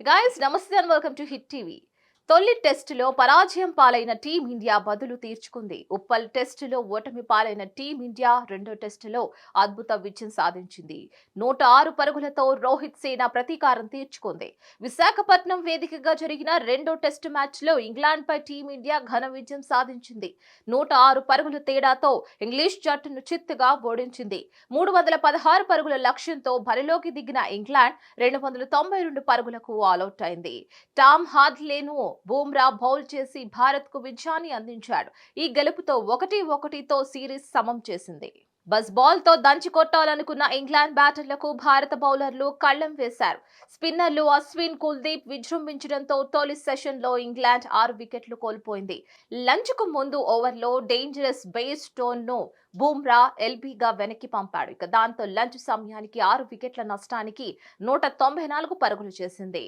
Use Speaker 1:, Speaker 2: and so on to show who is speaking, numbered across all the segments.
Speaker 1: Guys, namaste and welcome to Hit TV. తొలి టెస్టులో పరాజయం పాలైన టీమిండియా బదులు తీర్చుకుంది. ఉప్పల్ టెస్టులో ఓటమి పాలైన టీమిండియా రెండో టెస్టులో అద్భుత విజయం సాధించింది. 106 పరుగులతో రోహిత్ సేన ప్రతీకారం తీర్చుకుంది. విశాఖపట్నం వేదికగా జరిగిన రెండో టెస్టు మ్యాచ్లో ఇంగ్లాండ్పై టీమిండియా ఘన విజయం సాధించింది. 106 పరుగుల తేడాతో ఇంగ్లీష్ జట్టును చిత్తుగా ఓడించింది. 316 పరుగుల లక్ష్యంతో బరిలోకి దిగిన ఇంగ్లాండ్ 292 పరుగులకు ఆలౌట్ అయింది. టామ్ హార్డ్లేను బూమ్రా బౌల్ చేసి భారత్ కు విజయాన్ని అందించాడు. ఈ గెలుపుతో 1-1తో సిరీస్ సమం చేసింది. బస్ బాల్ తో దంచి కొట్టాలనుకున్న ఇంగ్లాండ్ బ్యాటర్లకు భారత బౌలర్లు కళ్లెం వేశారు. స్పిన్నర్లు అశ్విన్, కుల్దీప్ విజృంభించడంతో తొలి సెషన్లో ఇంగ్లాండ్ 6 వికెట్లు కోల్పోయింది. లంచ్ కు ముందు ఓవర్లో డేంజరస్ బేస్ స్టోన్ ను బూమ్రా ఎల్బీగా వెనక్కి పంపాడు. దాంతో లంచ్ సమయానికి 6 వికెట్ల నష్టానికి 194 పరుగులు చేసింది.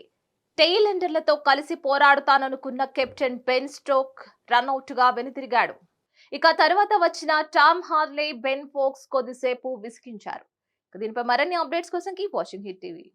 Speaker 1: టెయిలెండర్లతో కలిసి పోరాడుతాననుకున్న కెప్టెన్ బెన్ స్టోక్ రన్అట్ గా వెనుతిరిగాడు. ఇక తర్వాత వచ్చిన టామ్ హార్లే, బెన్ ఫోక్స్ కొద్దిసేపు విసిగించారు. దీనిపై మరిన్ని అప్డేట్స్ కోసం కీప్ వాచింగ్ హిట్ టీవీ.